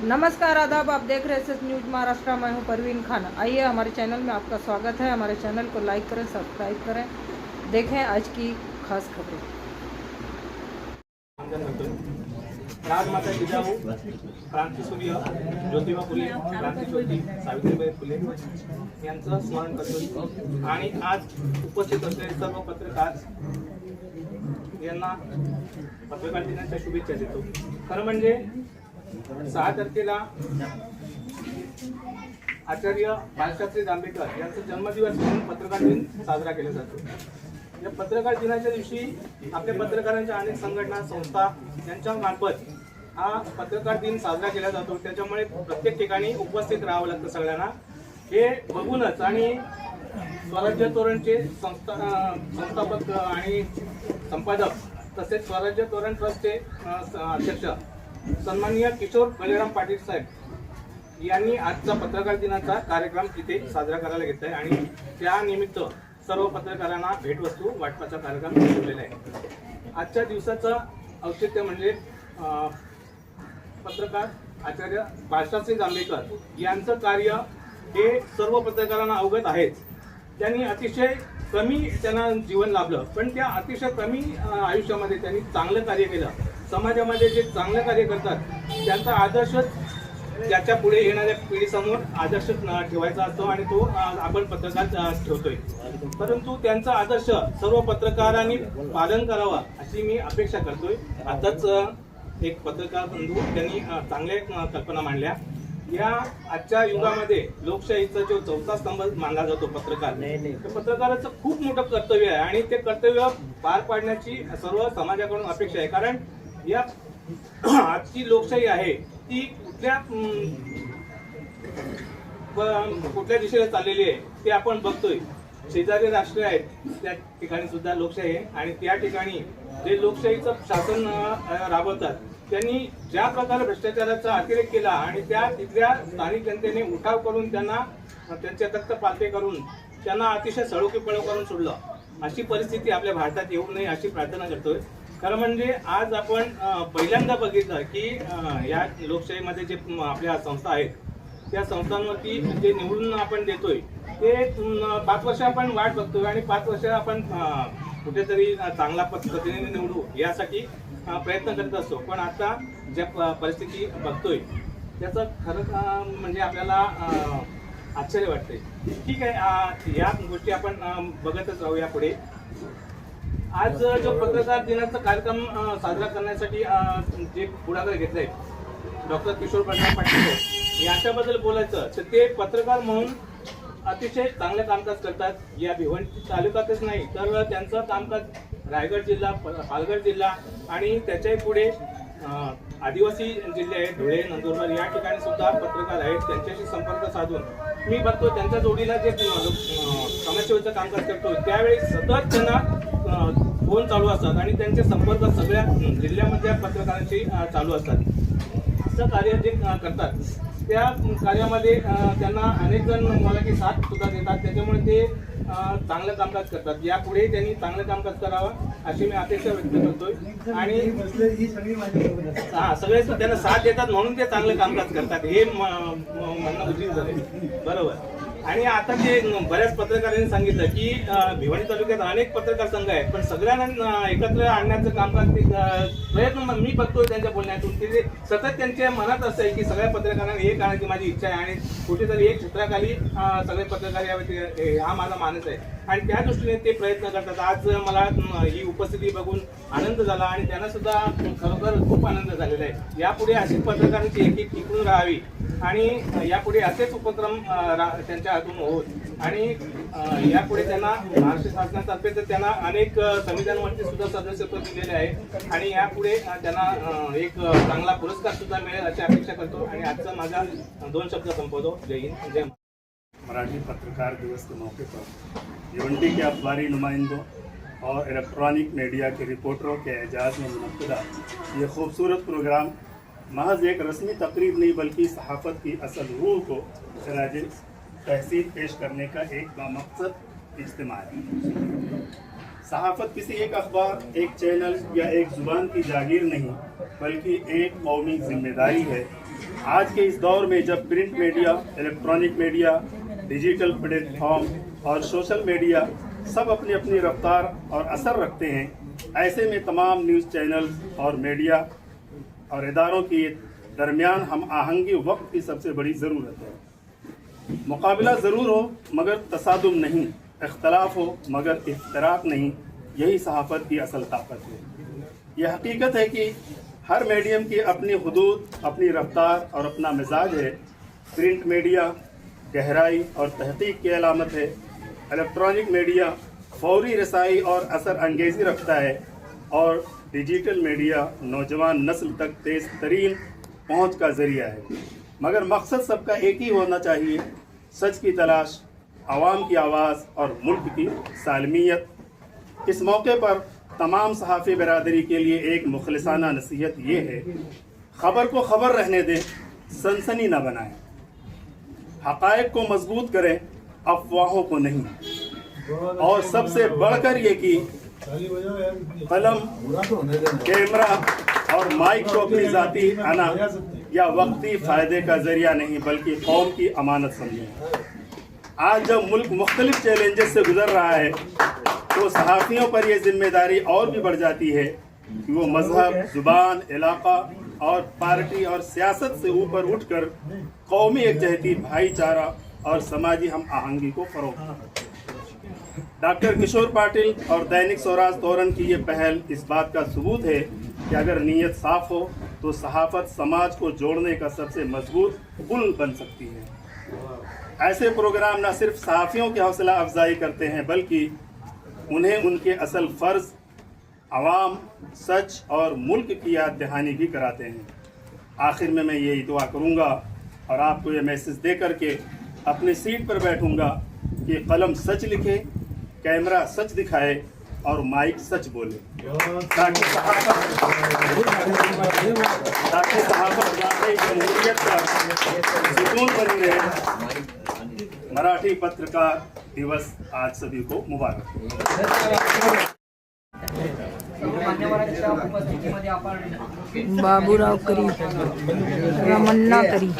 नमस्कार आदाब, आप देख रहे हैं न्यूज महाराष्ट्र। मैं हूं परवीन खान। आइए हमारे चैनल में आपका स्वागत है। हमारे चैनल को लाइक करें, सब्सक्राइब करें। देखें आज की खास खबरें। राजमाता जिजाऊ, क्रांतीसूर्य ज्योतिबा फुले, क्रांतीज्योती सावित्रीबाई फुले यांचं स्मरण करतो आणि आज उपस्थित असलेले सर्व पत्रकार यांना पत्रकार दिनाच्या शुभेच्छा देतो। खरं म्हणजे 6 तारखेला आचार्य बाळशास्त्री जांभेकर यांचा जन्मदिवस म्हणून पत्रकार दिन साजरा केला जातो। या पत्रकार दिनाच्या दिवशी आपल्या पत्रकारांच्या अनेक संघटना संस्था यांच्या मार्फत हा पत्रकार दिन साजरा केला जातो। त्याच्यामुळे प्रत्येक ठिकाणी उपस्थित राहावं लागतं सगळ्यांना। हे बघूनच आणि स्वराज्य तोरणचे संस्थापक आणि संपादक तसेच स्वराज्य तोरण ट्रस्टचे अध्यक्ष सन्माननीय किशोर बलिराम पाटील साहेब यांनी आजचा पत्रकार दिनाचा कार्यक्रम इथे साजरा करायला घेतलाय आणि त्या निमित्त सर्व पत्रकारांना भेटवस्तू वाटपाचा कार्यक्रम ठेवलेला आहे। आजच्या दिवसाचं औचित्य म्हणजे पत्रकार आचार्य बाळशास्त्री जांभेकर यांचं कार्य हे सर्व पत्रकारांना अवगत आहेच। त्यांनी अतिशय कमी त्यांना जीवन लाभलं, पण त्या अतिशय कमी आयुष्यामध्ये त्यांनी चांगलं कार्य केलं। समाजामध्ये जे चांगलं कार्य करतात त्यांचा आदर्श त्याच्या पुढे येणाऱ्या पिढीसमोर आदर्श ठेवायचा असतो आणि तो आपण पत्रकार ठेवतोय। परंतु त्यांचा आदर्श सर्व पत्रकारांनी पालन करावा अशी मी अपेक्षा करतोय। आताच एक पत्रकार बंधू त्यांनी चांगल्या कल्पना मांडल्या। या आजच्या युगामध्ये लोकशाहीचा जो चौथा स्तंभ मानला जातो पत्रकार, तर पत्रकाराचं खूप मोठं कर्तव्य आहे आणि ते कर्तव्य पार पाडण्याची सर्व समाजाकडून अपेक्षा आहे। कारण या आजची लोकशाही आहे ती कुठल्या दिशेला चाललेली आहे ते आपण बघतोय। शेजारी राष्ट्र आहेत त्या ठिकाणी सुद्धा लोकशाही आहे आणि त्या ठिकाणी जे लोकशाहीचं शासन राबवतात त्यांनी ज्या प्रकारे भ्रष्टाचाराचा अतिरेक केला आणि त्या तिथल्या स्थानिक जनतेने उठाव करून त्यांना त्यांचे तख्त पालथे करून त्यांना अतिशय सळोकीपळो करून सोडलं, अशी परिस्थिती आपल्या भारतात येऊ नये अशी प्रार्थना करतोय। खरं म्हणजे आज आपण पहिल्यांदा बघितलं की या लोकशाहीमध्ये जे आपल्या संस्था आहेत त्या संस्थांवरती जे निवडून आपण देतोय ते 5 वर्ष आपण वाट बघतोय आणि 5 वर्ष आपण कुठेतरी चांगला प्रतिनिधी निवडू यासाठी प्रयत्न करत असतो। पण आता ज्या परिस्थिती बघतोय त्याचं खरं म्हणजे आपल्याला आश्चर्य वाटतंय। ठीक आहे, या गोष्टी आपण बघतच राहू यापुढे। आज जो पत्रकार दिनाचा कार्यक्रम साजरा करण्यासाठी जे पुढाकार घेतलाय डॉक्टर किशोर बलिराम पाटील यांच्याबद्दल बोलायचं तर ते पत्रकार म्हणून अतिशय चांगले कामकाज करतात। या भिवंडी तालुक्यातच नाही तर त्यांचं कामकाज रायगड जिल्हा, पालघर जिल्हा आणि त्याच्याही पुढे आदिवासी जिल्हे आहेत धुळे, नंदुरबार या ठिकाणी सुद्धा पत्रकार आहेत। त्यांच्याशी संपर्क साधून मी बघतो त्यांच्या जोडीला जे समाजसेवेचं कामकाज करतो त्यावेळी सतत त्यांना फोन चालू असतात आणि त्यांचे संपर्क सगळ्या जिल्ह्यामधल्या पत्रकारांशी चालू असतात। असं कार्य जे करतात त्या कार्यामध्ये त्यांना अनेक जण मला की साथ सुद्धा देतात, त्याच्यामुळे ते चांगलं कामकाज करतात। यापुढे त्यांनी चांगलं कामकाज करावं अशी मी अपेक्षा व्यक्त करतोय आणि सगळे त्यांना साथ देतात म्हणून ते चांगलं कामकाज करतात हे म्हणणं उचित झालंय, बरोबर। आणि आता ते बऱ्याच पत्रकारांनी सांगितलं की भिवंडी तालुक्यात अनेक पत्रकार संघ आहेत, पण सगळ्यांना एकत्र आणण्याचं कामकाज ते प्रयत्न मी बघतोय त्यांच्या बोलण्यातून ते सतत त्यांच्या मनात असं आहे की सगळ्या पत्रकारांना एक आणण्याची माझी इच्छा आहे आणि कुठेतरी एक क्षेत्राखाली सगळे पत्रकार यावे हा माझा मानस आहे आणि त्या दृष्टीने ते प्रयत्न करतात। आज मला ही उपस्थिती बघून आनंद झाला आणि त्यांना सुद्धा खरोखर खूप आनंद झालेला आहे। यापुढे अशीच पत्रकारांची एक टिकून राहावी आणि यापुढे असेच उपक्रम त्यांच्या हातून होत आणि यापुढे त्यांना महाराष्ट्र शासनातर्फे तर त्यांना अनेक संविधानावरती सुद्धा सदस्यत्व दिलेले आहे आणि यापुढे त्यांना एक चांगला पुरस्कार सुद्धा मिळेल अशी अपेक्षा करतो आणि आजचा माझा 2 शब्द संपवतो। जय हिंद, जय मराठी पत्रकार दिवस के मौके पर भिवंडी के अखबारी नुमाइंदों और इलेक्ट्रॉनिक मीडिया के रिपोर्टरों के एजाज़ में मुनक़्क़दा ये खूबसूरत प्रोग्राम महज एक रस्मी तकरीब नहीं बल्कि सहाफ़त की असल रूह को खराज तहसीन पेश करने का एक बामकसद इज्तिमा है। सहाफत किसी एक अखबार, एक चैनल या एक जुबान की जागीर नहीं, बल्कि एक कौमी जिम्मेदारी है। आज के इस दौर में जब print media, electronic media, digital platform और सोशल मीडिया सब अपनी अपनी रफ्तार और असर रखते हैं, ऐसे में तमाम न्यूज़ चैनल और मीडिया और इदारों के दरमियान हम आहंगी वक्त की सबसे बड़ी ज़रूरत है। मुकाबला ज़रूर हो मगर तसादुम नहीं, इख्तलाफ हो मगर इफ्तराक नहीं, यही सहाफ़त की असल ताकत है। यह हकीकत है कि हर मीडियम की अपनी हुदूद, अपनी रफ्तार और अपना मिजाज है। प्रिंट मीडिया गहराई और तहकीक की अलामत है, इलेक्ट्रॉनिक मीडिया फौरी रसाई और असर अंगेज़ी रखता है, और डिजिटल मीडिया नौजवान नस्ल तक तेज़ तरीन पहुँच का ज़रिया है। मगर मकसद सबका एक ही होना चाहिए, सच की तलाश, आवाम की आवाज़ और मुल्क की सालमियत। इस मौके पर तमाम सहाफ़ी बरादरी के लिए एक मुखलिसाना नसीहत ये है, खबर को खबर रहने दें, सनसनी न बनाएं, हक़ाइक़ को मजबूत करें, अफवाहों को नहीं। और सबसे बढ़कर ये कि कलम, कैमरा और माइक को अपनी ज़ाती अना या वक्ती फ़ायदे का ज़रिया नहीं बल्कि कौम की अमानत समझें। आज जब मुल्क मुख्तलिफ चैलेंजेस से गुजर रहा है तो सहाफ़ियों पर यह जिम्मेदारी और भी बढ़ जाती है कि वो मजहब, ज़ुबान, इलाका और पार्टी और सियासत से ऊपर उठकर कौमी एकजहती, भाईचारा और समाजी हम आहंगी को फ़रोग़ दें। डॉक्टर किशोर पाटिल और दैनिक स्वराज तोरन की ये पहल इस बात का सबूत है कि अगर नीयत साफ हो तो सहाफ़त समाज को जोड़ने का सबसे मजबूत पुल बन सकती है। ऐसे प्रोग्राम न सिर्फ सहाफ़ियों की हौसला अफजाई करते हैं बल्कि उन्हें उनके असल फ़र्ज़, आवाम, सच और मुल्क की याद दहानी भी कराते हैं। आखिर में मैं यही दुआ करूँगा और आपको ये मैसेज दे करके अपनी सीट पर बैठूँगा कि कलम सच लिखे, कैमरा सच दिखाए और माइक सच बोले, ताकि सहाफ़त वाकई जमहूरियत का सुकून बनी रहे। मराठी पत्रकार दिवस आज सभी को मुबारक। मान्यवरांच्या उपस्थितीमध्ये आपण बाबूराव करी, रमण्णा करी।